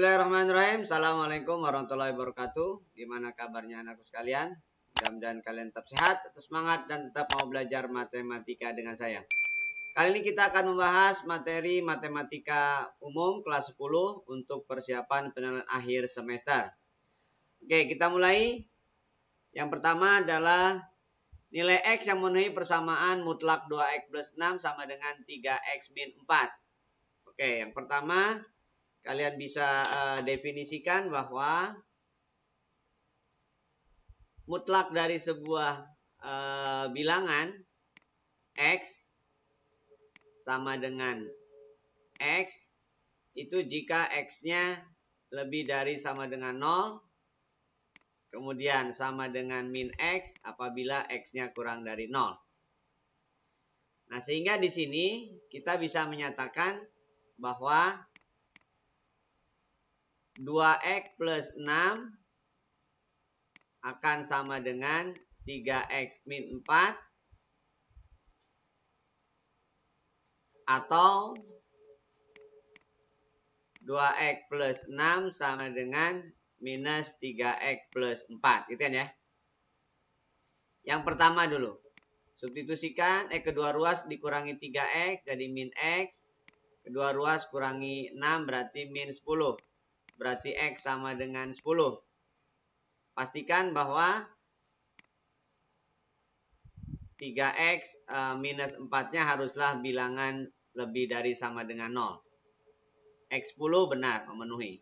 Bismillahirrahmanirrahim. Assalamualaikum warahmatullahi wabarakatuh. Gimana kabarnya anakku sekalian? Mudah-mudahan kalian tetap sehat, tetap semangat, dan tetap mau belajar matematika dengan saya. Kali ini kita akan membahas materi matematika umum kelas 10 untuk persiapan penilaian akhir semester. Oke, kita mulai. Yang pertama adalah nilai X yang memenuhi persamaan mutlak 2X plus 6 sama dengan 3X min 4. Oke, yang pertama kalian bisa definisikan bahwa mutlak dari sebuah bilangan X sama dengan X itu jika X-nya lebih dari sama dengan 0, kemudian sama dengan min X apabila X-nya kurang dari 0. Nah, sehingga di sini kita bisa menyatakan bahwa 2X plus 6 akan sama dengan 3X min 4 atau 2X plus 6 sama dengan minus 3X plus 4. Gitu kan ya. Yang pertama dulu. Substitusikan kedua ruas dikurangi 3X jadi min X. Kedua ruas kurangi 6 berarti min 10. Berarti X sama dengan 10. Pastikan bahwa 3X minus 4-nya haruslah bilangan lebih dari sama dengan 0. X10 benar memenuhi.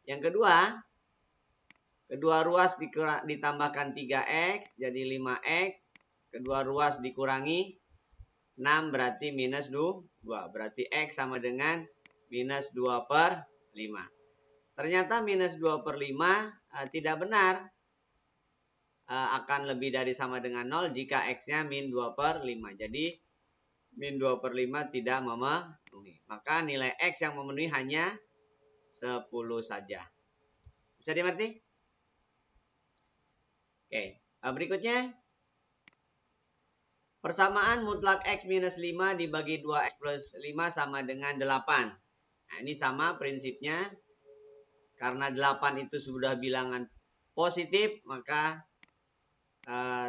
Yang kedua, kedua ruas ditambahkan 3X jadi 5X. Kedua ruas dikurangi 6 berarti minus 2. Berarti X sama dengan minus 2 per 5. Ternyata minus 2 per 5 tidak benar. Akan lebih dari sama dengan 0 jika X-nya min 2 per 5. Jadi min 2 per 5 tidak memenuhi. Maka nilai X yang memenuhi hanya 10 saja. Bisa dimengerti? Oke. Berikutnya. Persamaan mutlak X minus 5 dibagi 2X plus 5 sama dengan 8. Nah, ini sama prinsipnya. Karena 8 itu sudah bilangan positif, maka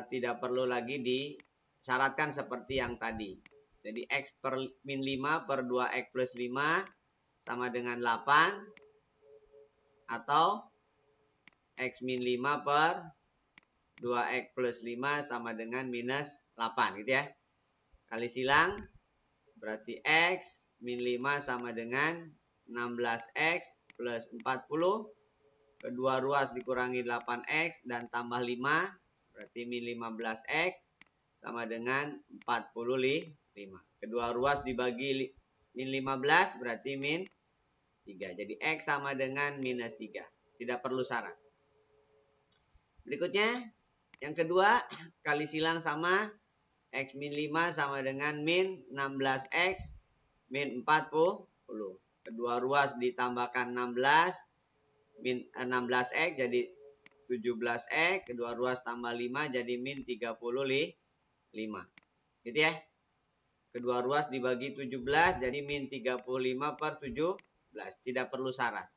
tidak perlu lagi disyaratkan seperti yang tadi. Jadi X per min 5 per 2X plus 5 sama dengan 8. Atau X min 5 per 2X plus 5 sama dengan minus 8. Gitu ya. Kali silang. Berarti X min 5 sama dengan 16X plus 40. Kedua ruas dikurangi 8X dan tambah 5. Berarti min 15X sama dengan 45. Kedua ruas dibagi min 15 berarti min 3. Jadi X sama dengan minus 3. Tidak perlu syarat. Berikutnya. Yang kedua. Kali silang sama X min 5 sama dengan min 16X min 40. Kedua ruas ditambahkan 16. Min 16X jadi 17X. Kedua ruas tambah 5 jadi min 35. Gitu ya. Kedua ruas dibagi 17 jadi min 35 per 17. Tidak perlu syarat.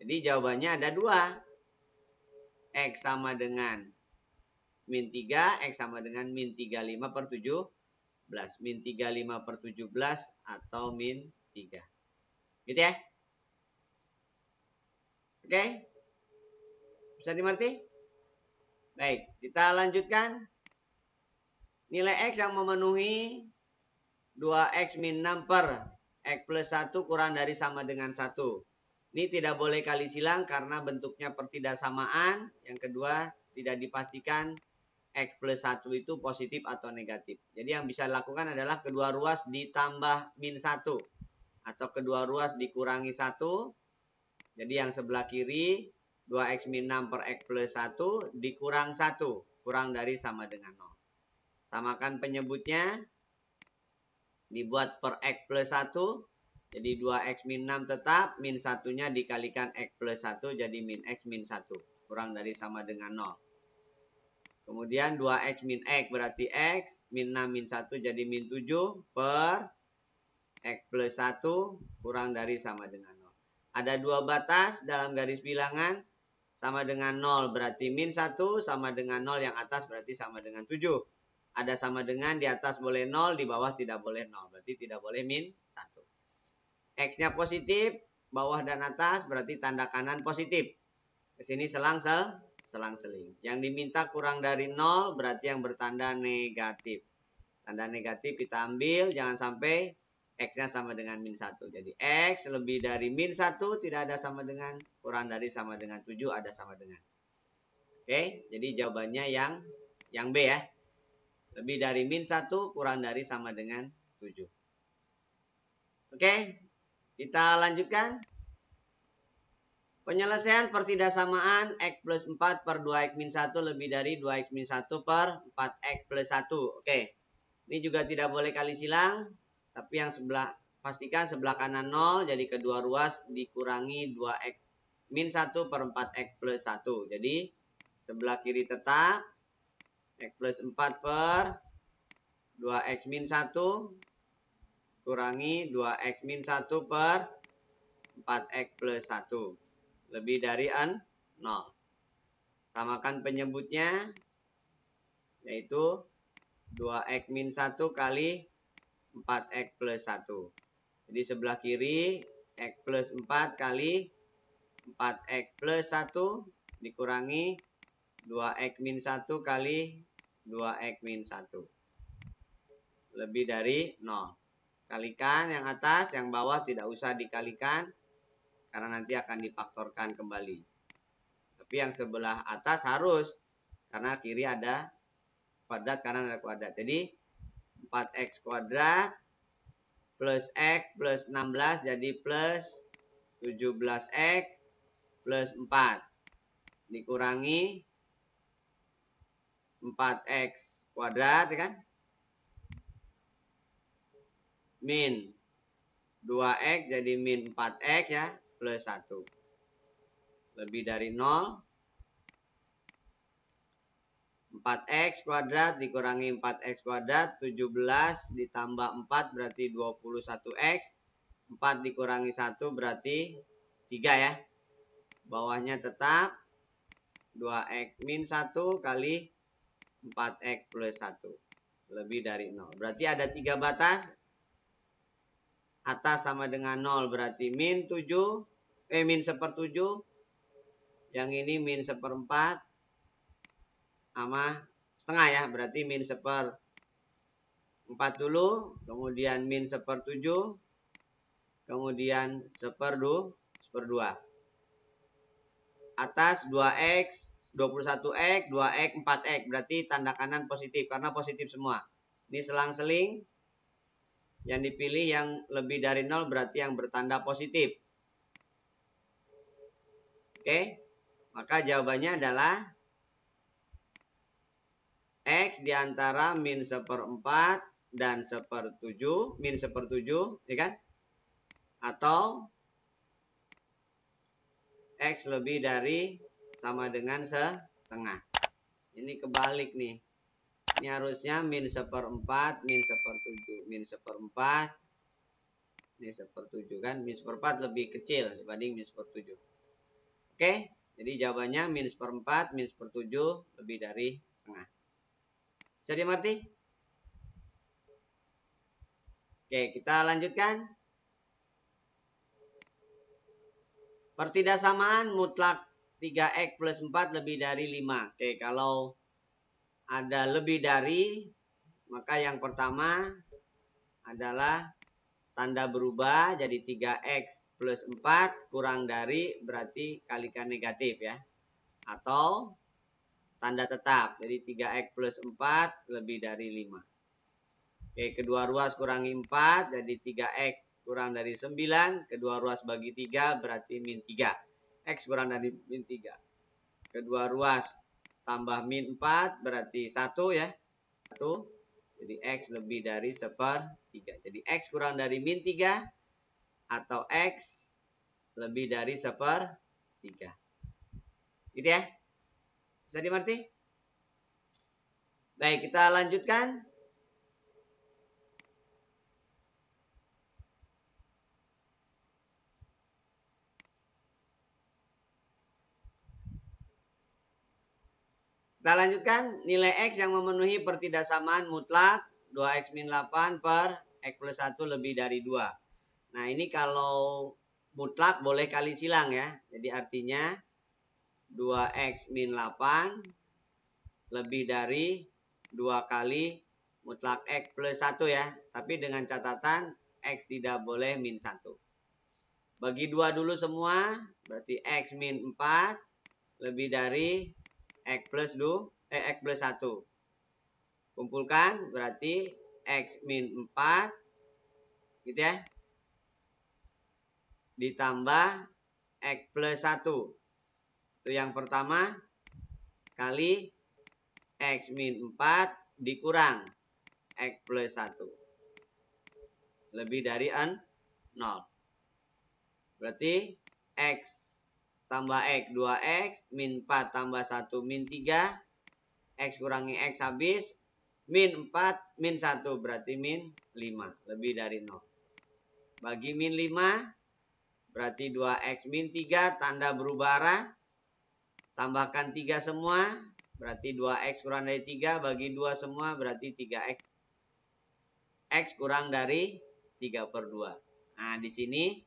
Jadi jawabannya ada 2. X sama dengan min 3. X sama dengan min 35 per 17. Min 35 per 17 atau min 3. Gitu ya. Oke. Bisa dimengerti? Baik. Kita lanjutkan. Nilai X yang memenuhi 2X min 6 per X plus 1 kurang dari sama dengan 1. Ini tidak boleh kali silang karena bentuknya pertidaksamaan. Yang kedua, tidak dipastikan X plus 1 itu positif atau negatif. Jadi yang bisa dilakukan adalah kedua ruas ditambah min 1. Atau kedua ruas dikurangi 1. Jadi yang sebelah kiri 2X min 6 per X plus 1 dikurang 1. Kurang dari sama dengan 0. Samakan penyebutnya. Dibuat per X plus 1. Jadi 2X min 6 tetap. Min 1-nya dikalikan X plus 1 jadi min X min 1. Kurang dari sama dengan 0. Kemudian 2X min X berarti X. Min 6 min 1 jadi min 7 per X plus 1 kurang dari sama dengan 0. Ada dua batas dalam garis bilangan. Sama dengan 0 berarti min 1. Sama dengan 0 yang atas berarti sama dengan 7. Ada sama dengan di atas boleh 0, di bawah tidak boleh 0. Berarti tidak boleh min 1. X-nya positif, bawah dan atas berarti tanda kanan positif. Ke sini selang-seling. Yang diminta kurang dari 0 berarti yang bertanda negatif. Tanda negatif kita ambil, jangan sampai X-nya sama dengan min 1. Jadi X lebih dari min 1 tidak ada sama dengan, kurang dari sama dengan 7 ada sama dengan. Oke, jadi jawabannya yang B ya. Lebih dari min 1 kurang dari sama dengan 7. Oke, kita lanjutkan. Penyelesaian pertidaksamaan X plus 4 per 2X min 1 lebih dari 2X min 1 per 4X plus 1. Oke, ini juga tidak boleh kali silang. Tapi yang sebelah, pastikan sebelah kanan 0. Jadi kedua ruas dikurangi 2X min 1 per 4X plus 1. Jadi sebelah kiri tetap. X plus 4 per 2X min 1 kurangi 2X min 1 per 4X plus 1. Lebih dari 0. Samakan penyebutnya. Yaitu 2X min 1 kali 4X plus 1. Jadi sebelah kiri X plus 4 kali 4X plus 1 dikurangi 2X min 1 kali 2X min 1. Lebih dari 0. Kalikan yang atas, yang bawah tidak usah dikalikan. Karena nanti akan difaktorkan kembali. Tapi yang sebelah atas harus. Karena kiri ada kuadrat, kanan ada kuadrat. Jadi 4X kuadrat plus X plus 16 jadi plus 17X plus 4. Dikurangi 4X kuadrat, ya kan? Min 2X jadi min 4X ya. Plus 1. Lebih dari 0. 4X kuadrat dikurangi 4X kuadrat. 17 ditambah 4 berarti 21X. 4 dikurangi 1 berarti 3 ya. Bawahnya tetap 2X min 1 kali 4X plus 1. Lebih dari 0. Berarti ada 3 batas. Atas sama dengan 0 berarti min 7. Min 1/7. Yang ini min 1/4. Sama setengah ya. Berarti min 1/4 dulu. Kemudian min 1/7. Kemudian 1/2. Atas 2X. 21X. 2X 4X. Berarti tanda kanan positif. Karena positif semua. Ini selang-seling. Yang dipilih yang lebih dari 0 berarti yang bertanda positif. Oke. Maka jawabannya adalah X diantara min 1/4 dan 1/7. Min 1/7. Ya kan? Atau X lebih dari sama dengan setengah. Ini kebalik nih. Ini harusnya min 1/4, min 1/7, min 1/4, min 1/7 kan. Min 1/4 lebih kecil dibanding min 1/7. Oke, jadi jawabannya min 1/4, min 1/7 lebih dari setengah. Bisa dimengerti? Oke, kita lanjutkan. Pertidaksamaan mutlak 3X plus 4 lebih dari 5. Oke, kalau ada lebih dari, maka yang pertama adalah tanda berubah jadi 3X plus 4 kurang dari berarti kalikan negatif ya. Atau tanda tetap. Jadi 3X plus 4 lebih dari 5. Oke, kedua ruas kurangi 4 jadi 3X kurang dari 9. Kedua ruas bagi 3 berarti min 3. X kurang dari min 3. Kedua ruas tambah min 4 berarti 1 ya. 1. Jadi X lebih dari 1/3. Jadi X kurang dari min 3 atau X lebih dari 1/3. Gitu ya. Bisa dimengerti? Baik, kita lanjutkan. Kita lanjutkan nilai X yang memenuhi pertidaksamaan mutlak 2X min 8 per X plus 1 lebih dari 2. Nah ini kalau mutlak boleh kali silang ya. Jadi artinya 2X min 8 lebih dari 2 kali mutlak X plus 1 ya. Tapi dengan catatan X tidak boleh min 1. Bagi 2 dulu semua, berarti X min 4 lebih dari X plus 1. Kumpulkan berarti X min 4 gitu ya. Ditambah X plus 1. Itu yang pertama kali X min 4 dikurang X plus 1. Lebih dari 0. Berarti X tambah X 2X min 4 tambah 1 min 3. X kurangi X habis. Min 4 min 1 berarti min 5. Lebih dari 0. Bagi min 5 berarti 2X min 3 tanda berubah arah. Tambahkan 3 semua. Berarti 2X kurang dari 3 bagi 2 semua berarti 3X. X kurang dari 3/2. Nah di sini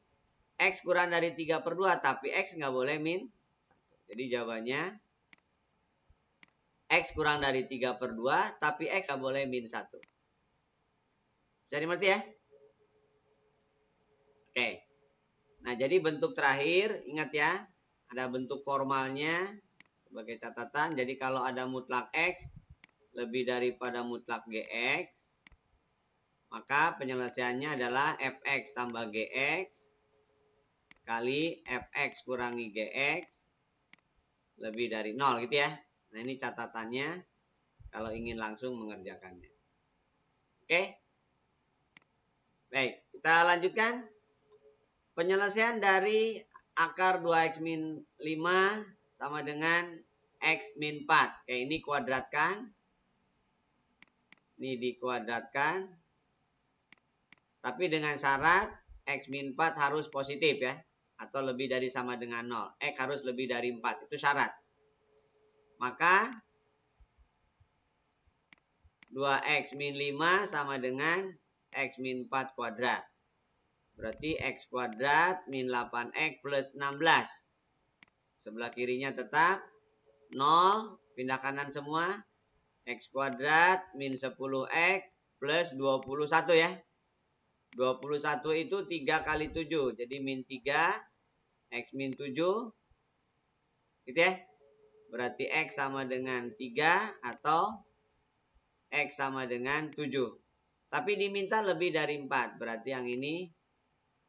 X kurang dari 3/2 tapi X nggak boleh min 1. Jadi jawabannya X kurang dari 3/2 tapi X nggak boleh min 1. Bisa dimengerti ya? Oke. Nah jadi bentuk terakhir ingat ya. Ada bentuk formalnya sebagai catatan. Jadi kalau ada mutlak X lebih daripada mutlak GX, maka penyelesaiannya adalah Fx tambah Gx kali Fx kurangi Gx lebih dari 0 gitu ya. Nah ini catatannya kalau ingin langsung mengerjakannya. Oke. Baik, kita lanjutkan. Penyelesaian dari akar 2x min 5 sama dengan x min 4. Oke, ini kuadratkan. Ini dikuadratkan. Tapi dengan syarat x min 4 harus positif ya. Atau lebih dari sama dengan 0. X harus lebih dari 4. Itu syarat. Maka 2x min 5 sama dengan x min 4 kuadrat. Berarti x kuadrat min 8x plus 16. Sebelah kirinya tetap 0. Pindah kanan semua. X kuadrat min 10x plus 21 ya. 21 itu 3 kali 7. Jadi min 3. X min 7. Gitu ya. Berarti X sama dengan 3 atau X sama dengan 7. Tapi diminta lebih dari 4. Berarti yang ini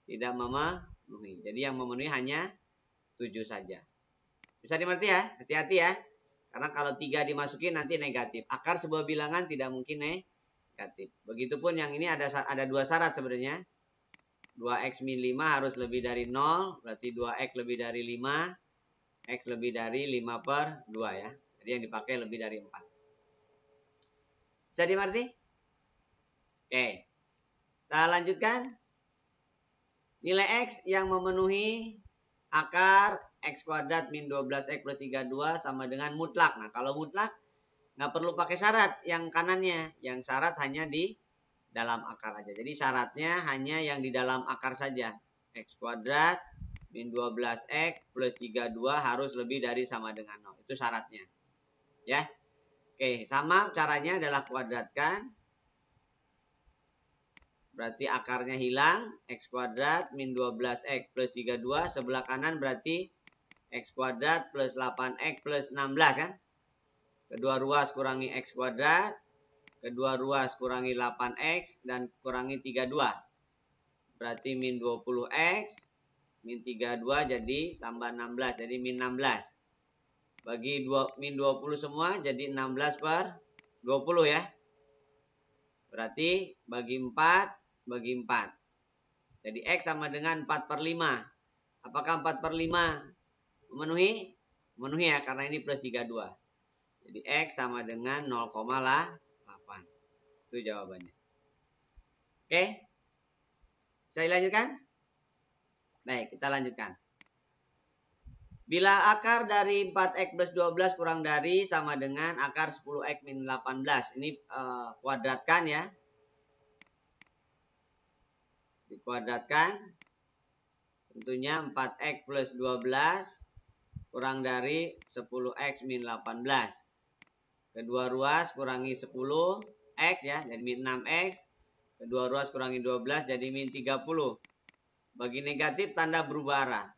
tidak memenuhi. Jadi yang memenuhi hanya 7 saja. Bisa dimengerti ya? Hati-hati ya. Karena kalau 3 dimasukin nanti negatif. Akar sebuah bilangan tidak mungkin negatif. Begitupun yang ini ada 2 syarat sebenarnya. 2x min 5 harus lebih dari 0. Berarti 2x lebih dari 5. X lebih dari 5/2 ya. Jadi yang dipakai lebih dari 4. Bisa dimengerti? Oke. Kita lanjutkan. Nilai X yang memenuhi akar X kuadrat min 12X plus 32 sama dengan mutlak. Nah kalau mutlak nggak perlu pakai syarat yang kanannya. Yang syarat hanya di dalam akar aja. Jadi syaratnya hanya yang di dalam akar saja. X kuadrat min 12X plus 32 harus lebih dari sama dengan 0. Itu syaratnya. Ya. Oke, sama caranya adalah kuadratkan. Berarti akarnya hilang. X kuadrat min 12X plus 32. Sebelah kanan berarti X kuadrat plus 8X plus 16 kan. Kedua ruas kurangi X kuadrat. Kedua ruas kurangi 8X. Dan kurangi 32. Berarti min 20X. Min 32 jadi tambah 16. Jadi min 16. Bagi min 20 semua jadi 16/20 ya. Berarti bagi 4. Bagi 4. Jadi X sama dengan 4/5. Apakah 4/5 memenuhi? Memenuhi ya, karena ini plus 32. Jadi X sama dengan 0,8. Itu jawabannya. Oke. Saya lanjutkan? Baik, kita lanjutkan. Bila akar dari 4x plus 12 kurang dari sama dengan akar 10x min 18. Ini kuadratkan ya. Dikuadratkan. Tentunya 4x plus 12 kurang dari 10x min 18. Kedua ruas kurangi 10x ya, jadi min 6x. Kedua ruas kurangi 12 jadi min 30. Bagi negatif tanda berubah arah.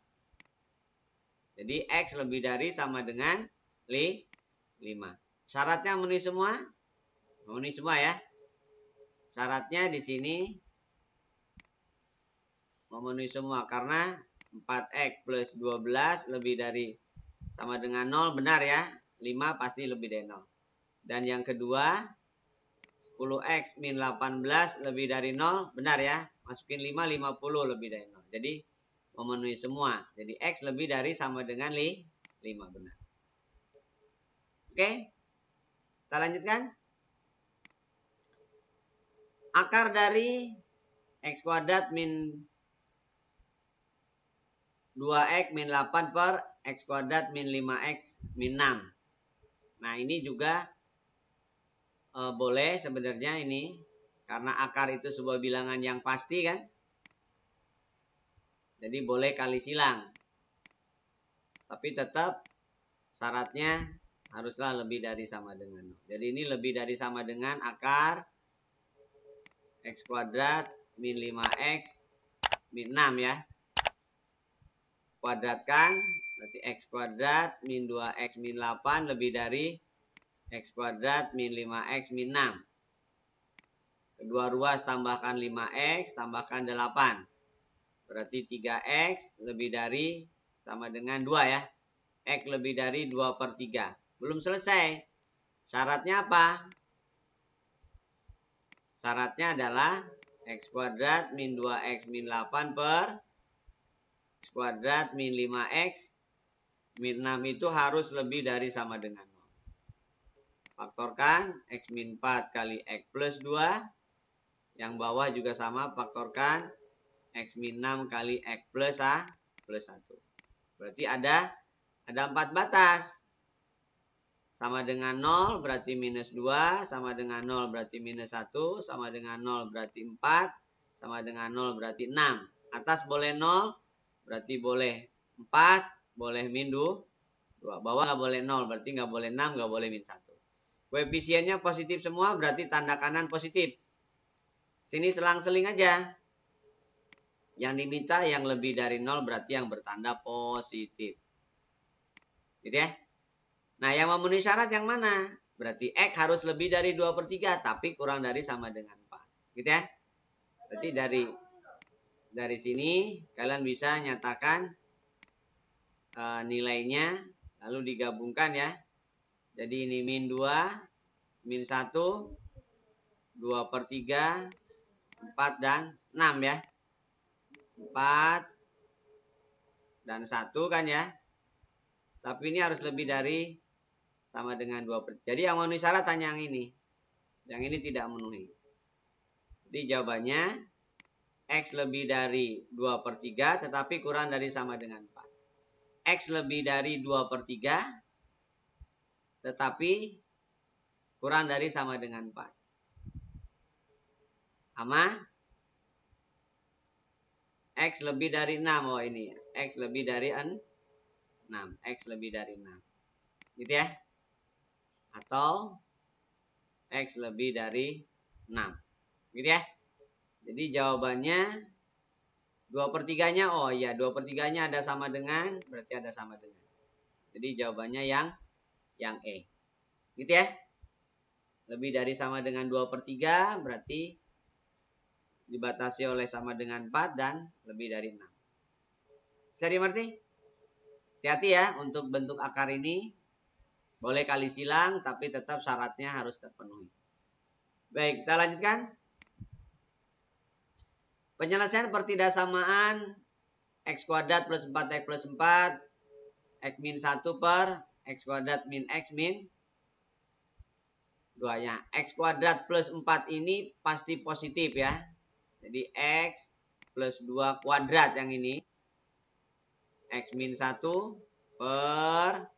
Jadi X lebih dari sama dengan 5. Syaratnya memenuhi semua? Memenuhi semua ya. Syaratnya di sini memenuhi semua karena 4X plus 12 lebih dari sama dengan 0, benar ya. 5 pasti lebih dari 0. Dan yang kedua 10X min 18 lebih dari 0, benar ya. Masukin 5, 50 lebih dari 0. Jadi memenuhi semua. Jadi X lebih dari sama dengan 5, benar. Oke. Kita lanjutkan. Akar dari X kuadrat min 2X min 8 per X kuadrat min 5X min 6. Nah ini juga boleh sebenarnya ini. Karena akar itu sebuah bilangan yang pasti kan. Jadi boleh kali silang. Tapi tetap syaratnya haruslah lebih dari sama dengan 0. Jadi ini lebih dari sama dengan akar X kuadrat min 5X min 6 ya. Kuadratkan berarti X kuadrat min 2X min 8 lebih dari X kuadrat min 5X min 6. Kedua ruas tambahkan 5X tambahkan 8. Berarti 3X lebih dari sama dengan 2 ya. X lebih dari 2 per 3. Belum selesai. Syaratnya apa? Syaratnya adalah X kuadrat min 2X min 8 per X kuadrat min 5X min 6 itu harus lebih dari sama dengan 0. Faktorkan X min 4 kali X plus 2. Yang bawah juga sama, faktorkan X min 6 kali X plus 1. Berarti ada 4 batas. Sama dengan 0 berarti minus 2. Sama dengan 0 berarti minus 1. Sama dengan 0 berarti 4. Sama dengan 0 berarti 6. Atas boleh 0. Berarti boleh 4. Boleh min 2. Bawah nggak boleh 0. Berarti nggak boleh 6. Nggak boleh min 1. Koefisiennya positif semua. Berarti tanda kanan positif. Sini selang-seling aja. Yang diminta yang lebih dari 0 berarti yang bertanda positif. Gitu ya. Nah yang memenuhi syarat yang mana? Berarti X harus lebih dari 2 per 3. Tapi kurang dari sama dengan 4. Gitu ya. Berarti dari sini kalian bisa nyatakan nilainya. Lalu digabungkan ya. Jadi ini min 2. Min 1. 2 per 3. 4 dan 6 ya. 4 dan 1 kan ya. Tapi ini harus lebih dari sama dengan 2 per 3. Jadi yang memenuhi syarat hanya yang ini. Yang ini tidak memenuhi. Jadi jawabannya X lebih dari 2 per 3 tetapi kurang dari sama dengan 4. X lebih dari 2 per 3 tetapi kurang dari sama dengan 4. Sama X lebih dari 6. Oh ini X lebih dari 6. X lebih dari 6. Gitu ya. Atau X lebih dari 6. Gitu ya. Jadi jawabannya 2 per 3-nya. Oh iya 2 per 3-nya ada sama dengan. Berarti ada sama dengan. Jadi jawabannya yang E. Gitu ya. Lebih dari sama dengan 2 per 3 berarti dibatasi oleh sama dengan 4 dan lebih dari 6. Bisa dimengerti? Hati-hati ya untuk bentuk akar ini. Boleh kali silang tapi tetap syaratnya harus terpenuhi. Baik, kita lanjutkan. Penyelesaian pertidaksamaan X kuadrat plus 4X plus 4 X min 1 per X kuadrat min X min 2 ya. X kuadrat plus 4 ini pasti positif ya. Jadi X plus 2 kuadrat yang ini. X min 1 per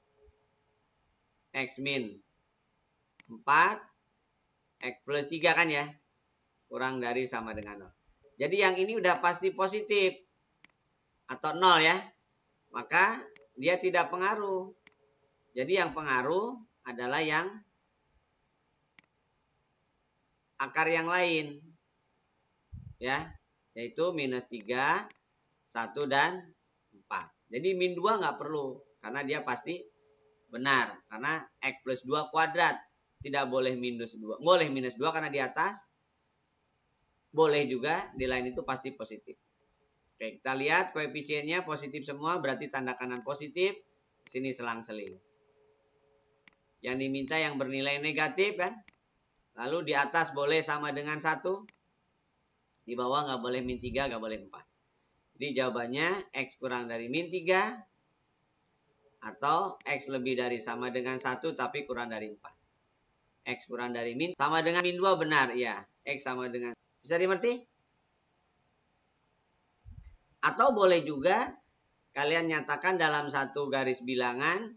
X min 4 X plus 3 kan ya. Kurang dari sama dengan 0. Jadi yang ini udah pasti positif. Atau 0 ya. Maka dia tidak pengaruh. Jadi yang pengaruh adalah yang akar yang lain. Ya. Yaitu minus 3, 1, dan 4. Jadi min 2 nggak perlu. Karena dia pasti benar. Karena X plus 2 kuadrat. Tidak boleh minus 2. Boleh minus 2 karena di atas. Boleh juga di lain itu pasti positif. Oke, kita lihat koefisiennya positif semua. Berarti tanda kanan positif. Sini selang-seling. Yang diminta yang bernilai negatif kan. Lalu di atas boleh sama dengan 1. Di bawah nggak boleh min 3, nggak boleh 4. Jadi jawabannya X kurang dari min 3. Atau X lebih dari sama dengan 1 tapi kurang dari 4. X kurang dari min sama dengan min 2 benar. Ya, X sama dengan. Bisa dimengerti? Atau boleh juga kalian nyatakan dalam satu garis bilangan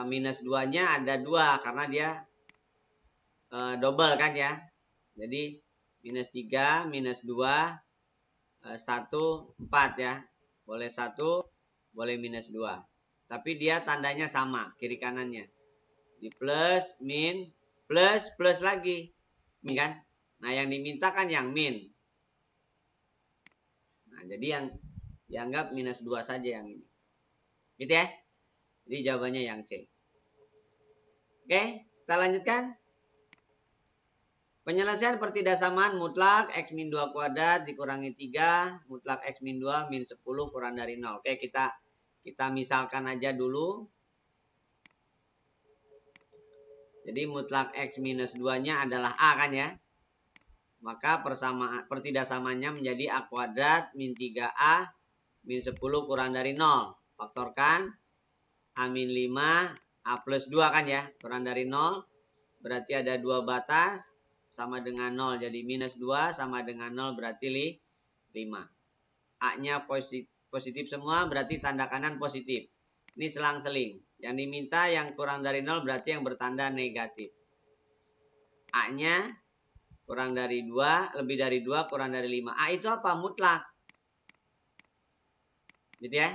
minus 2-nya ada 2 karena dia double kan ya. Jadi minus 3, minus 2, 1, 4 ya. Boleh 1, boleh minus 2. Tapi dia tandanya sama, kiri kanannya. Di plus, min, plus, plus lagi. Min kan? Nah yang diminta kan yang min. Nah jadi yang dianggap minus 2 saja yang ini. Gitu ya. Jadi jawabannya yang C. Oke, kita lanjutkan. Penyelesaian pertidaksamaan mutlak X min 2 kuadrat dikurangi 3. Mutlak X min 2 min 10 kurang dari 0. Oke, kita misalkan aja dulu. Jadi mutlak X minus 2-nya adalah A kan ya. Maka pertidaksamaannya menjadi A kuadrat min 3A min 10 kurang dari 0. Faktorkan A min 5 A plus 2 kan ya. Kurang dari 0. Berarti ada 2 batas. Sama dengan 0. Jadi minus 2 sama dengan 0 berarti 5. A-nya positif semua berarti tanda kanan positif. Ini selang-seling. Yang diminta yang kurang dari 0 berarti yang bertanda negatif. A-nya kurang dari 2, lebih dari 2, kurang dari 5. A itu apa? Mutlak. Gitu ya.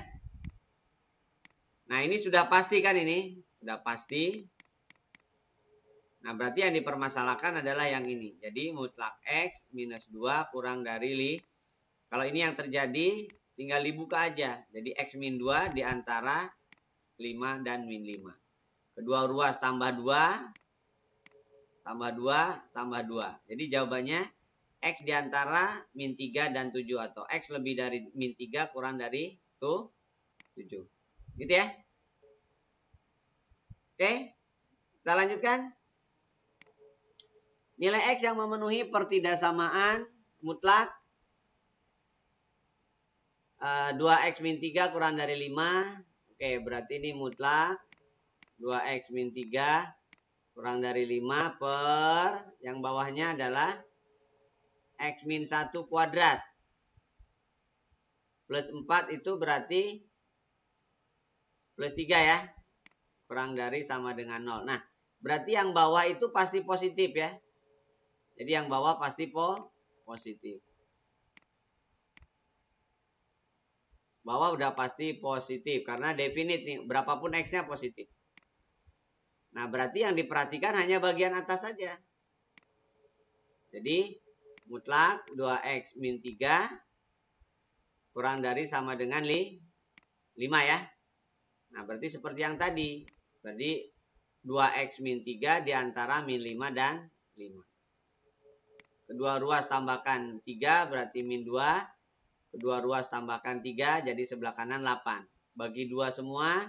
Nah ini sudah pasti kan ini? Sudah pasti. Nah berarti yang dipermasalahkan adalah yang ini. Jadi mutlak X minus 2 kurang dari 5. Kalau ini yang terjadi tinggal dibuka aja. Jadi X min 2 di antara 5 dan min 5. Kedua ruas tambah 2. Tambah 2, tambah 2. Jadi jawabannya X di antara min 3 dan 7. Atau X lebih dari min 3 kurang dari 7. Gitu ya. Oke. Kita lanjutkan. Nilai X yang memenuhi pertidaksamaan mutlak 2X min 3 kurang dari 5. Oke, berarti ini mutlak 2X min 3 kurang dari 5 per yang bawahnya adalah X min 1 kuadrat. Plus 4 itu berarti plus 3 ya. Kurang dari sama dengan 0. Nah, berarti yang bawah itu pasti positif ya. Jadi yang bawah pasti positif. Bawah udah pasti positif karena definite nih, berapapun X-nya positif. Nah, berarti yang diperhatikan hanya bagian atas saja. Jadi, mutlak 2X min 3 kurang dari sama dengan 5 ya. Nah, berarti seperti yang tadi. Berarti 2X min 3 di antara min 5 dan 5. Kedua ruas tambahkan 3 berarti min 2. Kedua ruas tambahkan 3 jadi sebelah kanan 8. Bagi 2 semua.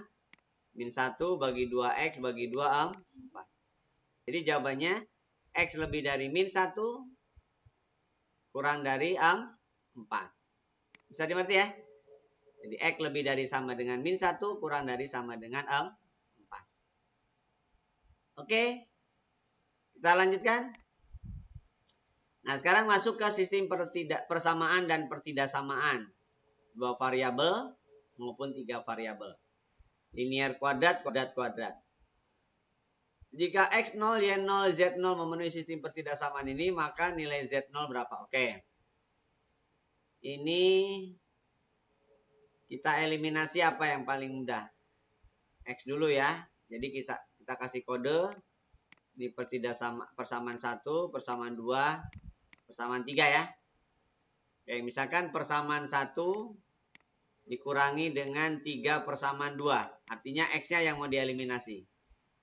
Min 1 bagi 2X bagi 2 4. Jadi jawabannya X lebih dari min 1 kurang dari 4. Bisa dimengerti ya? Jadi X lebih dari sama dengan min 1 kurang dari sama dengan 4. Oke. Kita lanjutkan. Nah, sekarang masuk ke sistem persamaan dan pertidaksamaan. 2 variabel maupun 3 variabel. Linear kuadrat, kuadrat, kuadrat. Jika X 0, Y 0, Z 0 memenuhi sistem pertidaksamaan ini, maka nilai Z 0 berapa? Oke. Ini kita eliminasi apa yang paling mudah? X dulu ya. Jadi kita kasih kode di persamaan 1, persamaan 2, persamaan 3 ya. Oke, misalkan persamaan 1 dikurangi dengan 3 persamaan 2. Artinya X-nya yang mau dieliminasi.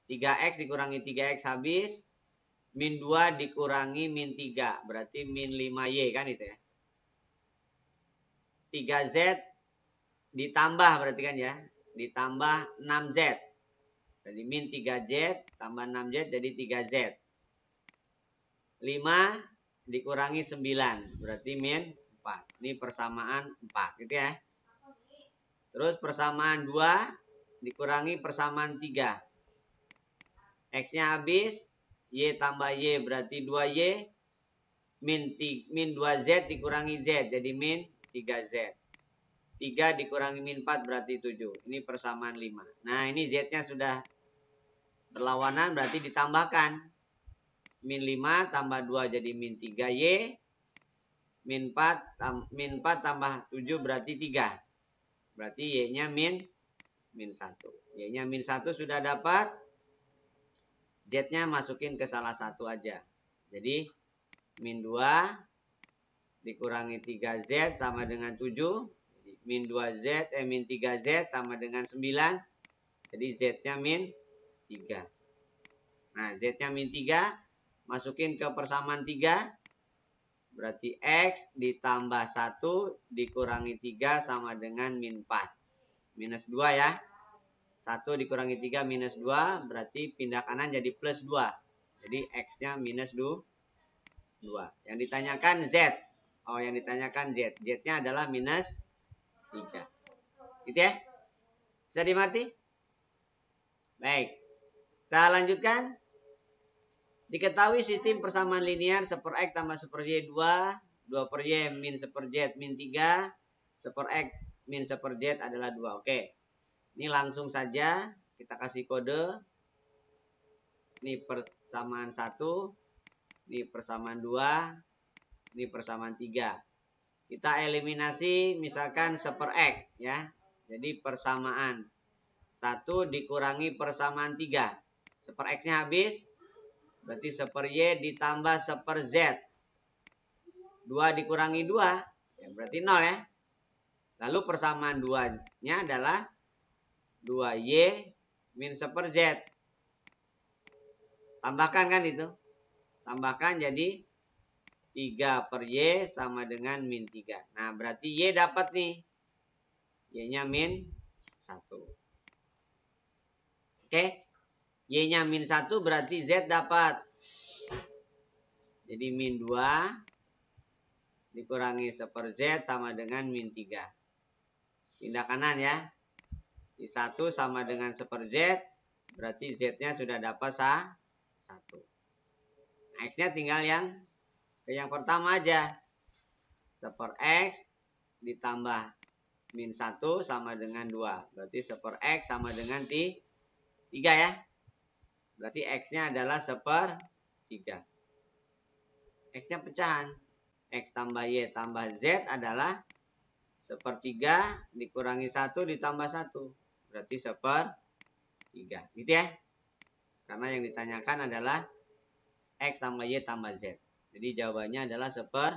3X dikurangi 3X habis. Min 2 dikurangi min 3. Berarti min 5Y kan itu ya. 3Z ditambah berarti kan ya. Ditambah 6Z. Jadi min 3Z tambah 6Z jadi 3Z. 5 dikurangi 9. Berarti min 4. Ini persamaan 4 gitu ya. Terus persamaan 2 dikurangi persamaan 3. X-nya habis. Y tambah Y berarti 2Y. Min 2Z dikurangi Z. Jadi min 3Z. 3 dikurangi min 4 berarti 7. Ini persamaan 5. Nah ini Z-nya sudah berlawanan berarti ditambahkan. Min 5 tambah 2 jadi min 3Y. Min 4 tambah 7 berarti 3. Berarti Y-nya min 1. Y-nya min 1 sudah dapat. Z-nya masukin ke salah satu aja. Jadi min 2 dikurangi 3Z sama dengan 7. Jadi min 2Z, min 3Z sama dengan 9. Jadi Z-nya min 3. Nah Z-nya min 3. Masukin ke persamaan 3. Berarti X ditambah 1 dikurangi 3 sama dengan min 4. Minus 2 ya. 1 dikurangi 3 minus 2. Berarti pindah kanan jadi plus 2. Jadi X-nya minus 2. Yang ditanyakan Z. Oh yang ditanyakan Z. Z-nya adalah minus 3. Gitu ya. Bisa dimengerti? Baik. Kita lanjutkan. Diketahui sistem persamaan linear 1 per X tambah 1 per Y 2. 2 per Y min 1 per Z min 3. 1 per X min 1 per Z adalah 2. Oke. Ini langsung saja kita kasih kode. Ini persamaan 1. Ini persamaan 2. Ini persamaan 3. Kita eliminasi misalkan 1 per X ya. Jadi persamaan 1 dikurangi persamaan 3. 1 per X-nya habis. Berarti 1 per Y ditambah 1 per Z. 2 dikurangi 2. Ya berarti 0 ya. Lalu persamaan 2-nya adalah 2Y min 1 per Z. Tambahkan kan itu. Tambahkan jadi 3 per Y sama dengan min 3. Nah berarti Y dapat nih. Y-nya min 1. Oke. Y-nya min 1 berarti Z dapat. Jadi min 2 dikurangi 1 per Z sama dengan min 3. Pindah kanan ya. Di 1 sama dengan 1 per Z. Berarti Z-nya sudah dapat 1. Nah, X-nya tinggal yang pertama aja. 1 per X ditambah min 1 sama dengan 2. Berarti 1 per X sama dengan 3 ya. Berarti X-nya adalah 1 per 3. X-nya pecahan. X tambah Y tambah Z adalah 1 per 3 dikurangi 1 ditambah 1. Berarti 1 per 3. Gitu ya. Karena yang ditanyakan adalah X tambah Y tambah Z. Jadi jawabannya adalah 1 per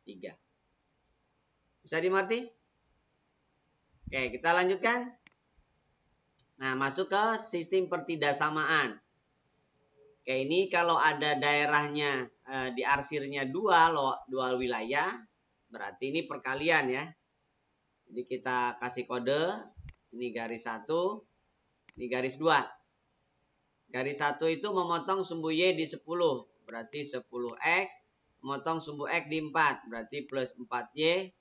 3. Bisa dimengerti? Oke, kita lanjutkan. Nah, masuk ke sistem pertidaksamaan. Oke, ini kalau ada daerahnya di arsirnya dual wilayah, berarti ini perkalian ya. Jadi kita kasih kode, ini garis 1, ini garis 2. Garis 1 itu memotong sumbu Y di 10, berarti 10X, memotong sumbu X di 4, berarti plus 4Y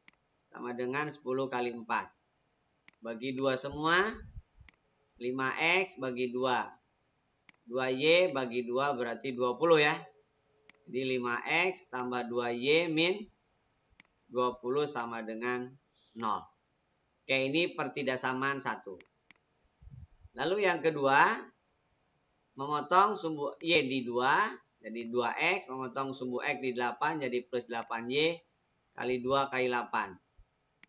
sama dengan 10 kali 4. Bagi 2 semua, 5X bagi 2. 2Y bagi 2 berarti 20 ya. Jadi 5X tambah 2Y min 20 sama dengan 0. Oke, ini pertidaksamaan 1. Lalu yang kedua, memotong sumbu Y di 2, jadi 2X, memotong sumbu X di 8, jadi plus 8Y, kali 2 kali 8.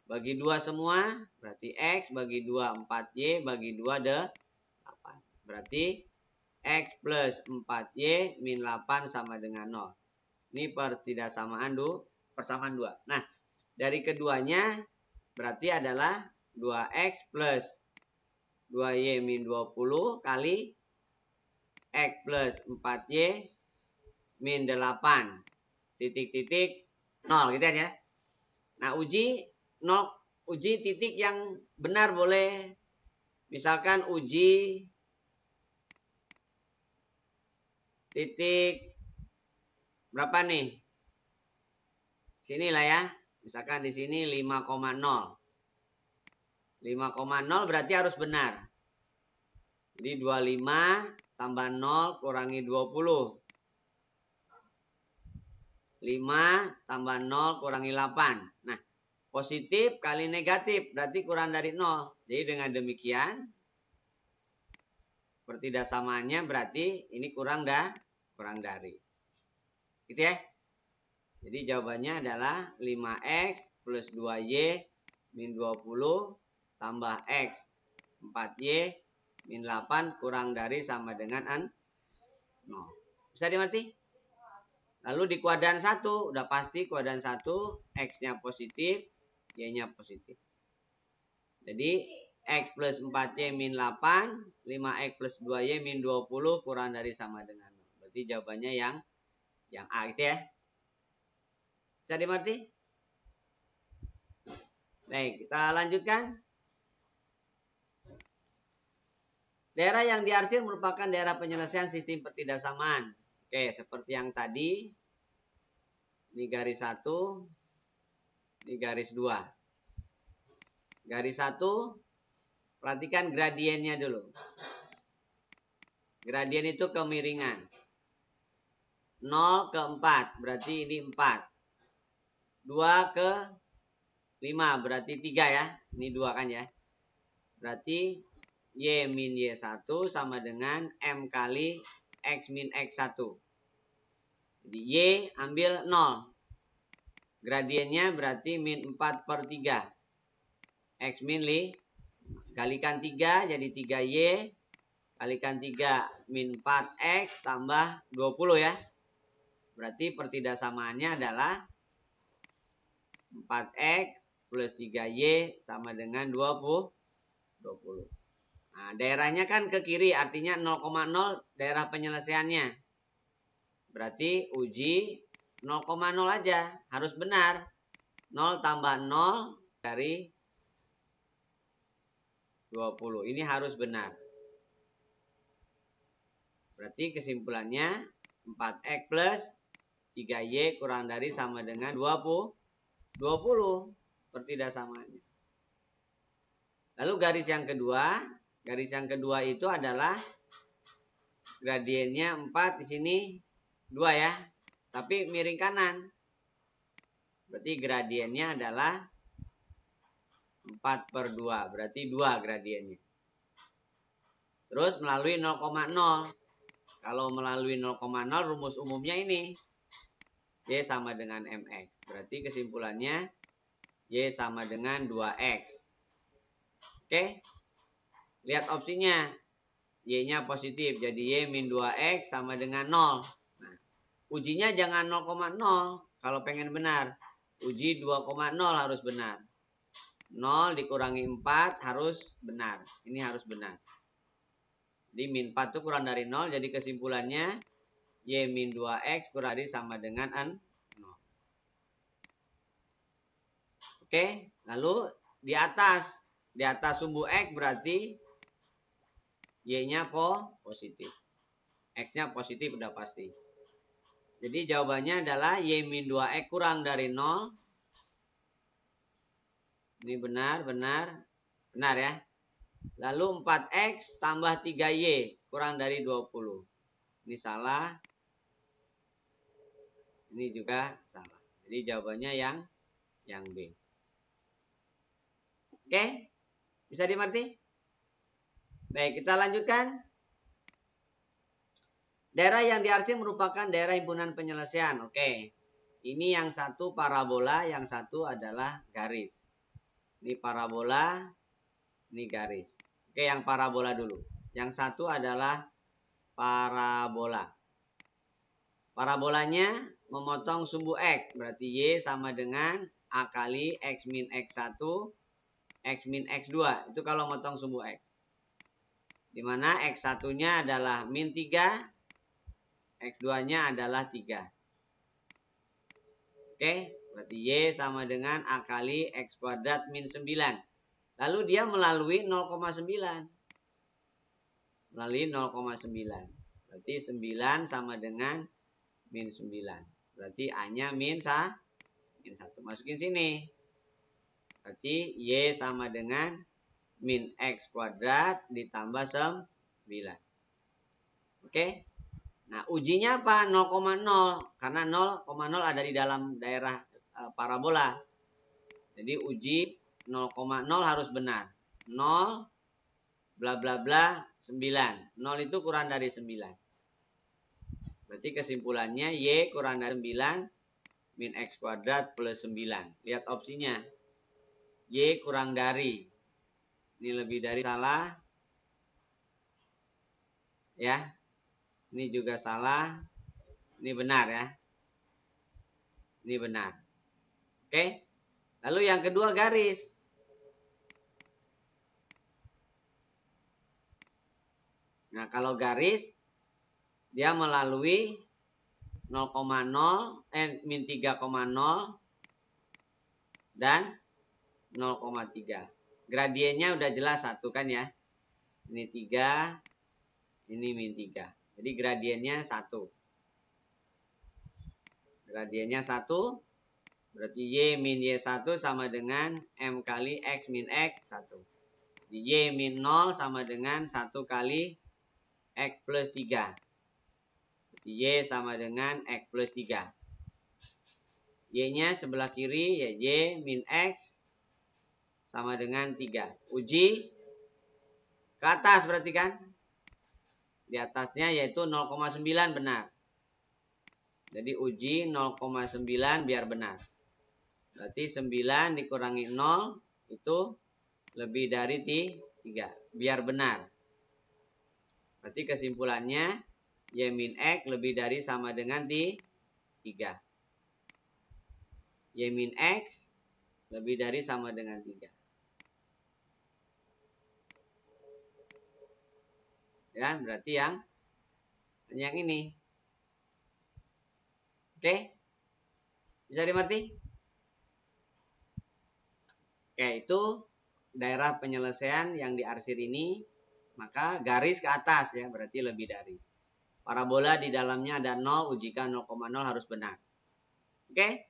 Bagi 2 semua, berarti X, bagi 2 4Y, bagi 2 8. Berarti X plus 4Y min 8 sama dengan 0. Ini persamaan 2. Nah, dari keduanya berarti adalah 2X plus 2Y min 20 kali X plus 4Y min 8 titik-titik 0 gitu ya. Nah, uji titik yang benar boleh. Misalkan uji titik berapa nih? Sini lah ya. Misalkan di sini 5,0. 5,0 berarti harus benar. Jadi 25 tambah 0 kurangi 20. 5 tambah 0 kurangi 8. Nah, positif kali negatif berarti kurang dari 0. Jadi dengan demikian pertidaksamaannya berarti ini kurang dari. Gitu ya. Jadi jawabannya adalah 5X plus 2Y min 20 tambah X 4Y min 8 kurang dari sama dengan 0. Bisa dimengerti? Lalu di kuadran 1, udah pasti kuadran 1, X-nya positif, Y-nya positif. Jadi X plus 4Y min 8, 5X plus 2Y min 20 kurang dari sama dengan 0. Berarti jawabannya yang A gitu ya. Bisa dimengerti? Baik, kita lanjutkan. Daerah yang diarsir merupakan daerah penyelesaian sistem pertidaksamaan. Oke, seperti yang tadi. Ini garis 1, ini garis 2. Garis 1, perhatikan gradiennya dulu. Gradien itu kemiringan. 0 ke 4, berarti ini 4. 2 ke 5, berarti 3 ya. Ini 2 kan ya. Berarti Y min Y1 sama dengan M kali X min X1. Jadi Y ambil 0. Gradiennya berarti min 4 per 3. X min 5. Kalikan 3 jadi 3Y. Kalikan 3 min 4X tambah 20 ya. Berarti pertidaksamaannya adalah 4X plus 3Y sama dengan 20. Nah, daerahnya kan ke kiri, artinya 0,0 daerah penyelesaiannya. Berarti uji 0,0 aja, harus benar. 0 tambah 0 dari 20. Ini harus benar. Berarti kesimpulannya 4X plus 3Y kurang dari sama dengan 20. Pertidaksamaannya. Lalu garis yang kedua itu adalah gradiennya 4 di sini 2 ya. Tapi miring kanan. Berarti gradiennya adalah 4 per 2. Berarti 2 gradiennya. Terus melalui 0,0. Kalau melalui 0,0 rumus umumnya ini. Y sama dengan MX. Berarti kesimpulannya Y sama dengan 2X. Oke. Lihat opsinya. Y-nya positif. Jadi Y min 2X sama dengan 0. Nah, ujinya jangan 0,0. Kalau pengen benar. Uji 2,0 harus benar. 0 dikurangi 4 harus benar. Ini harus benar. Jadi min 4 itu kurang dari 0. Jadi kesimpulannya Y min 2X kurang dari sama dengan 0. Oke. Lalu di atas sumbu X berarti Y-nya positif. X-nya positif udah pasti. Jadi jawabannya adalah Y min 2X kurang dari 0. Ini benar ya. Lalu 4X tambah 3Y kurang dari 20. Ini salah. Ini juga salah. Jadi jawabannya yang B. Oke? Bisa dimengerti? Baik, kita lanjutkan. Daerah yang diarsir merupakan daerah himpunan penyelesaian. Oke. Ini yang satu parabola, yang satu adalah garis. Ini parabola, ini garis. Oke, yang parabola dulu. Yang satu adalah parabola. Parabolanya memotong sumbu X. Berarti Y sama dengan A kali X min X1, X min X2. Itu kalau motong sumbu X. Dimana X1-nya adalah min 3, X2-nya adalah 3. Oke, berarti Y sama dengan A kali X kuadrat min 9. Lalu dia melalui 0,9. Melalui 0,9. Berarti 9 sama dengan min 9. Berarti A-nya min 1. Masukin sini. Berarti Y sama dengan min X kuadrat ditambah 9. Oke. Nah, ujinya apa? 0,0. Karena 0,0 ada di dalam daerah parabola. Jadi uji 0,0 harus benar. 0 bla bla bla 9. 0 itu kurang dari 9. Berarti kesimpulannya Y kurang dari 9 min X kuadrat plus 9. Lihat opsinya. Y kurang dari. Ini lebih dari salah. Ya. Ini juga salah. Ini benar ya. Ini benar. Oke. Lalu yang kedua garis. Nah, kalau garis dia melalui 0,0 min 3,0 dan 0,3. Gradiennya udah jelas satu kan ya. Ini 3, ini min 3. Jadi gradiennya 1. Gradiennya 1. Berarti Y min Y1 sama dengan M kali X min X1. Jadi Y min 0 sama dengan 1 kali X plus 3. Berarti Y sama dengan X plus 3. Y-nya sebelah kiri ya Y min X sama dengan 3. Uji ke atas berarti kan. Di atasnya yaitu 0,9 benar. Jadi uji 0,9 biar benar. Berarti 9 dikurangi 0 itu lebih dari 3. Biar benar. Berarti kesimpulannya Y min X lebih dari sama dengan 3. Y min X lebih dari sama dengan 3. Ya, berarti yang ini. Oke? Bisa dimengerti? Oke, itu daerah penyelesaian yang diarsir ini. Maka garis ke atas ya, berarti lebih dari. Parabola di dalamnya ada 0, ujikan 0,0 harus benar. Oke?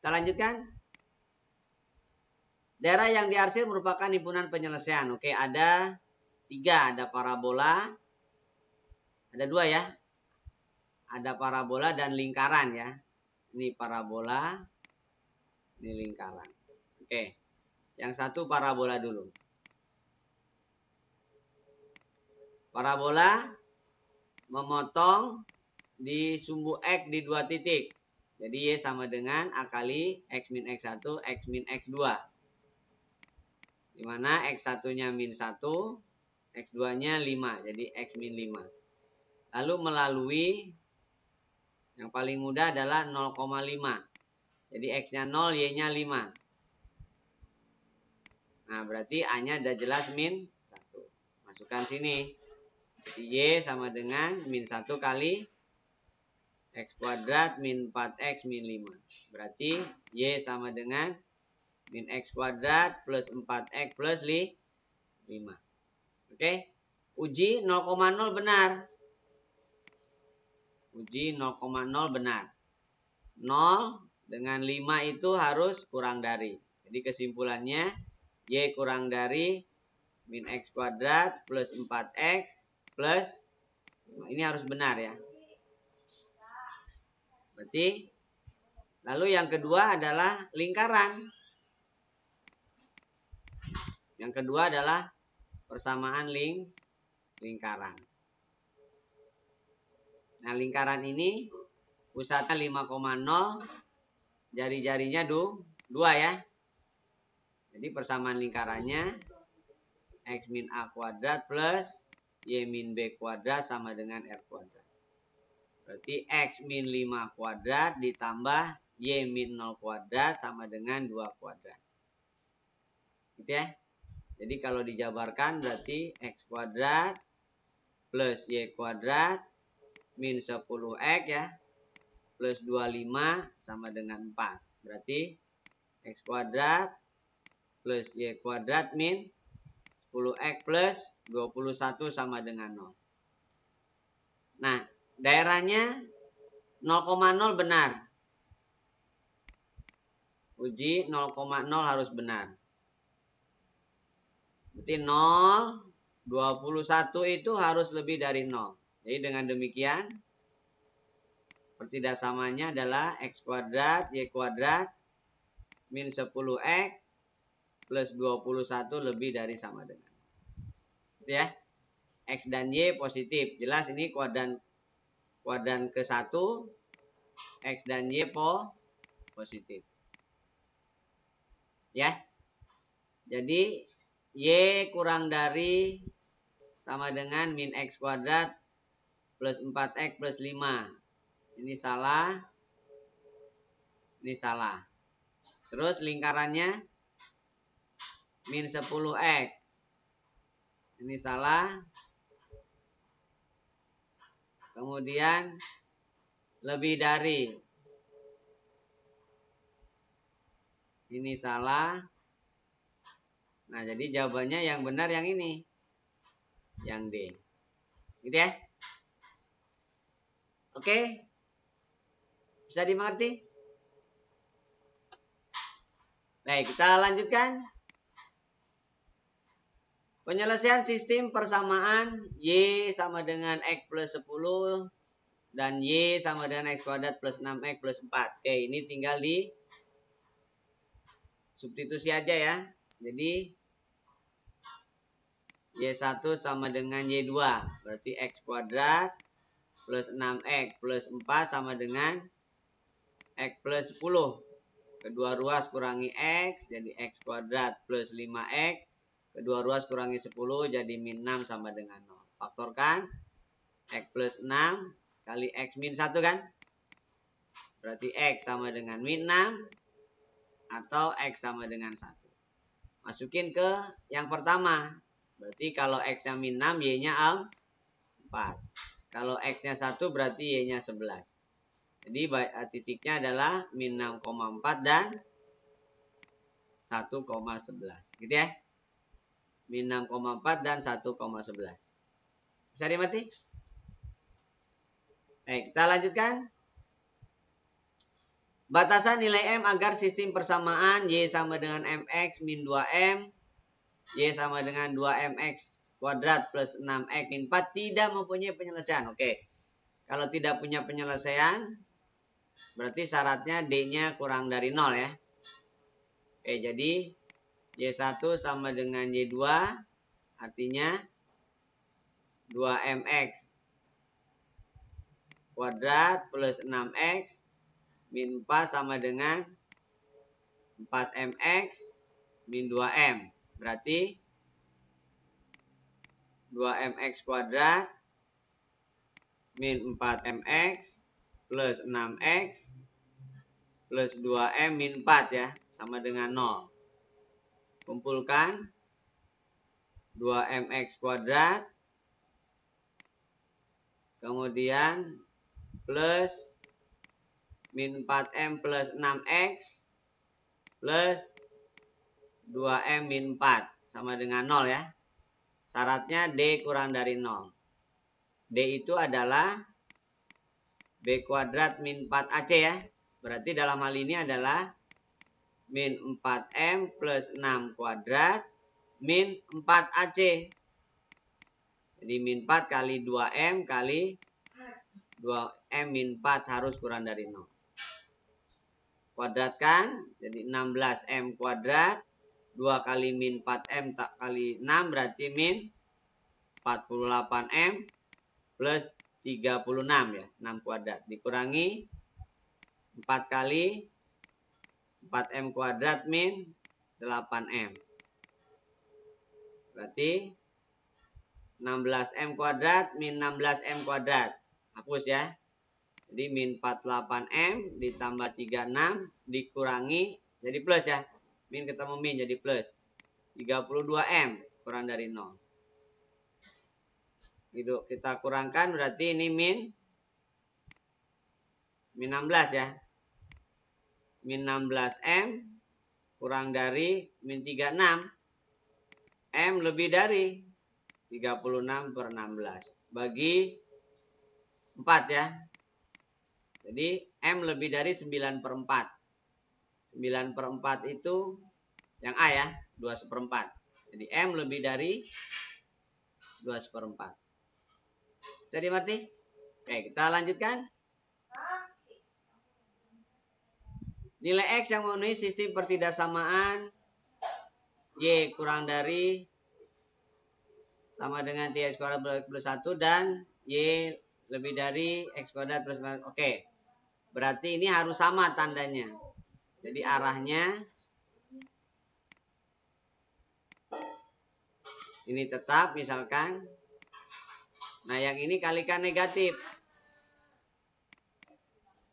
Kita lanjutkan. Daerah yang diarsir merupakan himpunan penyelesaian. Oke, ada 3. Ada parabola. Ada 2 ya. Ada parabola dan lingkaran ya. Ini parabola. Ini lingkaran. Oke. Yang satu parabola dulu. Parabola memotong di sumbu X di 2 titik. Jadi Y sama dengan A kali X min X1, X min X2. Dimana X1-nya min 1, X2-nya 5. Jadi X min 5. Lalu melalui yang paling mudah adalah 0,5. Jadi X-nya 0, Y-nya 5. Nah, berarti A-nya udah jelas min 1. Masukkan sini. Y sama dengan min 1 kali X kuadrat min 4X min 5. Berarti Y sama dengan min X kuadrat plus 4X plus 5. Oke. Uji 0,0 benar. Uji 0,0 benar. 0 dengan 5 itu harus kurang dari. Jadi kesimpulannya Y kurang dari min X kuadrat plus 4X plus 5. Ini harus benar ya. Berarti lalu yang kedua adalah lingkaran. Yang kedua adalah persamaan lingkaran. Nah, lingkaran ini pusatnya 5,0, jari-jarinya 2 ya. Jadi persamaan lingkarannya X min A kuadrat plus Y min B kuadrat sama dengan R kuadrat. Berarti X min 5 kuadrat ditambah Y min 0 kuadrat sama dengan 2 kuadrat. Gitu ya. Jadi kalau dijabarkan berarti X kuadrat plus Y kuadrat min 10X ya. Plus 25 sama dengan 4. Berarti X kuadrat plus Y kuadrat min 10X plus 21 sama dengan 0. Nah, daerahnya 0,0 benar. Uji 0,0 harus benar. Berarti 0, 21 itu harus lebih dari 0. Jadi dengan demikian, pertidaksamanya adalah X kuadrat, Y kuadrat, min 10X, plus 21 lebih dari sama dengan. Gitu ya. X dan Y positif. Jelas ini kuadran ke-1. X dan Y positif. Ya. Jadi Y kurang dari sama dengan min X kuadrat plus 4X plus 5. Ini salah. Ini salah. Terus lingkarannya min 10X. Ini salah. Kemudian lebih dari. Ini salah. Nah, jadi jawabannya yang benar yang ini. Yang D. Gitu ya. Oke. Bisa dimengerti? Baik, kita lanjutkan. Penyelesaian sistem persamaan Y sama dengan X plus 10 dan Y sama dengan X kuadrat plus 6X plus 4. Oke, ini tinggal di substitusi aja ya. Jadi Y1 sama dengan Y2. Berarti X kuadrat plus 6X plus 4 sama dengan X plus 10. Kedua ruas kurangi X jadi X kuadrat plus 5X. Kedua ruas kurangi 10 jadi min 6 sama dengan 0. Faktorkan X plus 6 kali X min 1 kan. Berarti X sama dengan min 6 atau X sama dengan 1. Masukin ke yang pertama. Berarti kalau X-nya min 6, Y-nya 4. Kalau X-nya 1 berarti Y-nya 11. Jadi titiknya adalah min 6,4 dan 1,11. Gitu ya. Min 6,4 dan 1,11. Bisa dimengerti? Baik, kita lanjutkan. Batasan nilai M agar sistem persamaan Y sama dengan MX min 2M, Y sama dengan 2MX kuadrat plus 6X min 4 tidak mempunyai penyelesaian. Oke. Kalau tidak punya penyelesaian, berarti syaratnya D-nya kurang dari 0 ya. Oke, jadi Y1 sama dengan Y2 artinya 2MX kuadrat plus 6X min 4 sama dengan 4MX min 2M. Berarti 2MX kuadrat min 4MX plus 6X plus 2M min 4 ya. Sama dengan 0. Kumpulkan 2MX kuadrat. Kemudian plus min 4M plus 6X plus 2M min 4 sama dengan 0 ya. Syaratnya D kurang dari 0. D itu adalah B kuadrat min 4AC ya. Berarti dalam hal ini adalah min 4M plus 6 kuadrat min 4AC. Jadi min 4 kali 2M kali 2M min 4 harus kurang dari 0. Kuadratkan jadi 16M kuadrat. 2 kali min 4M tak kali 6 berarti min 48M plus 36 ya, 6 kuadrat dikurangi 4 kali 4M kuadrat min 8M. Berarti 16M kuadrat min 16M kuadrat. Hapus ya. Jadi min 48M ditambah 36 dikurangi jadi plus ya. Min ketemu min jadi plus. 32M kurang dari 0. Itu kita kurangkan berarti ini min 16 ya. Min 16M kurang dari min 36. M lebih dari 36/16. Bagi 4 ya. Jadi M lebih dari 9/4. 9/4 itu yang A ya, 2/4. Jadi M lebih dari 2/4. Jadi dimengerti? Oke, kita lanjutkan. Nilai X yang memenuhi sistem pertidaksamaan Y kurang dari sama dengan 3X kuadrat plus 1 dan Y lebih dari X kuadrat plus 1. Oke. Berarti ini harus sama tandanya. Jadi arahnya ini tetap misalkan. Nah, yang ini kalikan negatif.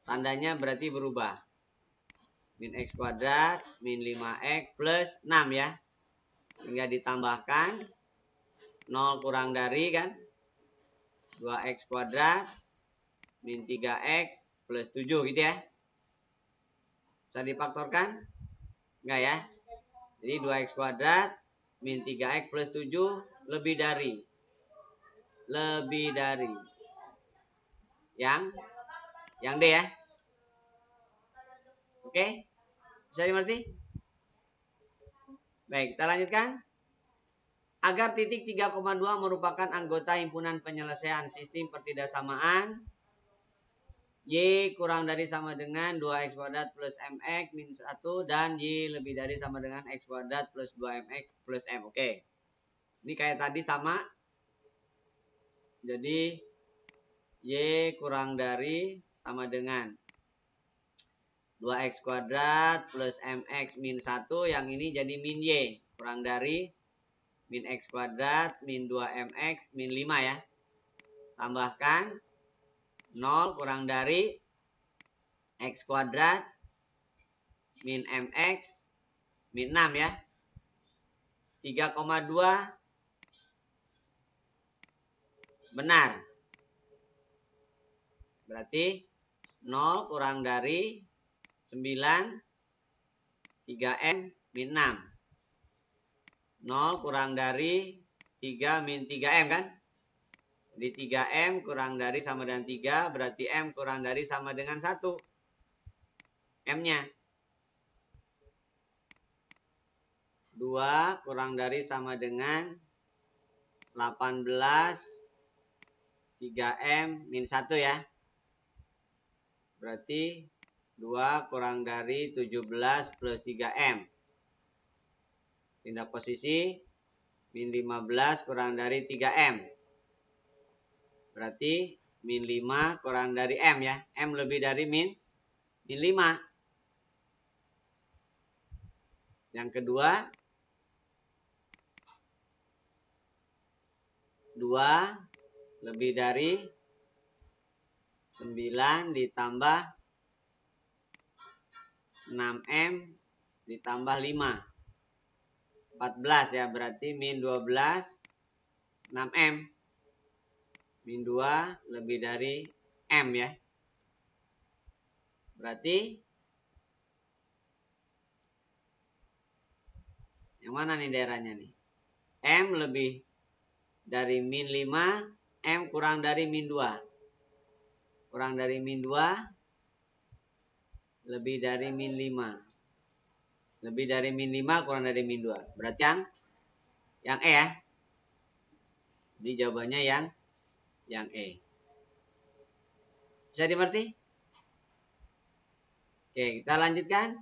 Tandanya berarti berubah. Min X kuadrat min 5X plus 6 ya. Hingga ditambahkan 0 kurang dari kan 2X kuadrat min 3X plus 7 gitu ya. Bisa difaktorkan? Enggak ya. Jadi 2X kuadrat min 3X plus 7 lebih dari yang D ya. Oke. Bisa dimengerti? Baik, kita lanjutkan. Agar titik 3,2 merupakan anggota himpunan penyelesaian sistem pertidaksamaan Y kurang dari sama dengan 2X kuadrat plus MX min 1 dan Y lebih dari sama dengan X kuadrat plus 2MX plus M. Oke. Ini kayak tadi sama. Jadi Y kurang dari sama dengan 2X kuadrat plus MX min 1. Yang ini jadi min Y kurang dari min X kuadrat min 2MX min 5 ya. Tambahkan 0 kurang dari X kuadrat min MX min 6 ya. 3,2 benar. Berarti 0 kurang dari 9 3M min 6. 0 kurang dari 3 min 3M kan. Jadi 3M kurang dari sama dengan 3. Berarti M kurang dari sama dengan 1. M-nya 2 kurang dari sama dengan 18 3M min 1 ya. Berarti 2 kurang dari 17 plus 3M. Pindah posisi. Min 15 kurang dari 3M. Berarti min 5 kurang dari M ya. M lebih dari min 5. Yang kedua. 2 lebih dari 9 ditambah 6M ditambah 5. 14 ya, berarti min 12 6M. Min 2 lebih dari M ya. Berarti yang mana nih daerahnya nih? M lebih dari min 5, M kurang dari min 2. Kurang dari min 2 lebih dari min 5. Lebih dari min 5 kurang dari min 2. Berarti yang E ya. Jadi jawabannya yang E. Bisa dimengerti? Oke, kita lanjutkan.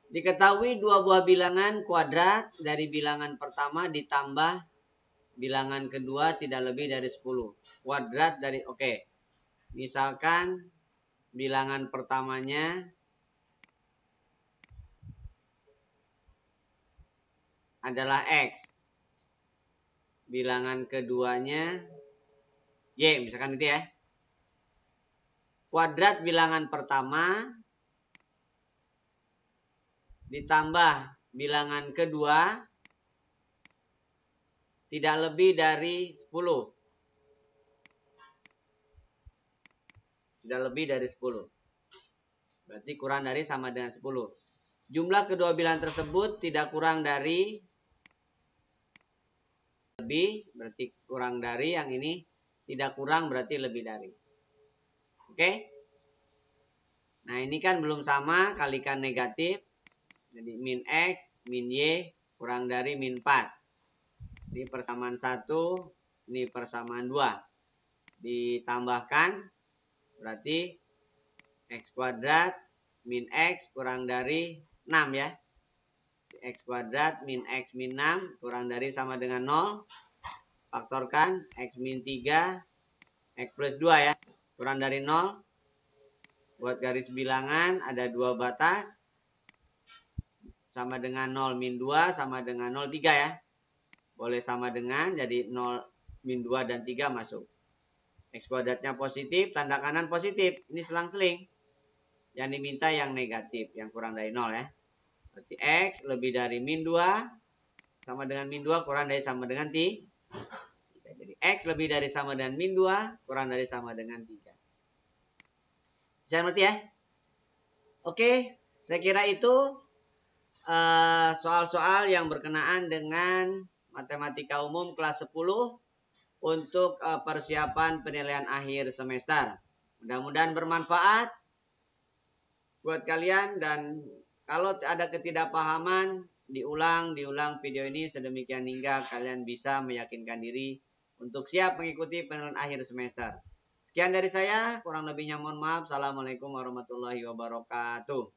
Diketahui dua buah bilangan kuadrat dari bilangan pertama ditambah bilangan kedua tidak lebih dari 10. Kuadrat dari, oke. Misalkan bilangan pertamanya adalah X. Bilangan keduanya Y, misalkan gitu ya. Kuadrat bilangan pertama ditambah bilangan kedua tidak lebih dari 10. Tidak lebih dari 10. Berarti kurang dari sama dengan 10. Jumlah kedua bilangan tersebut tidak kurang dari lebih, berarti kurang dari, yang ini tidak kurang berarti lebih dari. Oke? Nah, ini kan belum sama, kalikan negatif. Jadi min X, min Y, kurang dari min 4. Ini persamaan 1, ini persamaan 2. Ditambahkan, berarti X kuadrat min X kurang dari 6 ya. X kuadrat min X min 6 kurang dari sama dengan 0. Faktorkan X min 3, X plus 2 ya. Kurang dari 0. Buat garis bilangan ada 2 batas. Sama dengan 0 min 2 sama dengan 0, 3 ya. Boleh sama dengan, jadi 0, min 2 dan 3 masuk. X kuadratnya positif, tanda kanan positif. Ini selang-seling. Yang diminta yang negatif, yang kurang dari 0 ya. Berarti X lebih dari min 2 sama dengan min 2 kurang dari sama dengan 3. Jadi X lebih dari sama dengan min 2 kurang dari sama dengan 3. Bisa ngerti ya? Oke, saya kira itu soal-soal yang berkenaan dengan matematika umum kelas 10 untuk persiapan penilaian akhir semester. Mudah-mudahan bermanfaat buat kalian, dan kalau ada ketidakpahaman diulang video ini sedemikian hingga kalian bisa meyakinkan diri untuk siap mengikuti penilaian akhir semester. Sekian dari saya, kurang lebihnya mohon maaf. Assalamualaikum warahmatullahi wabarakatuh.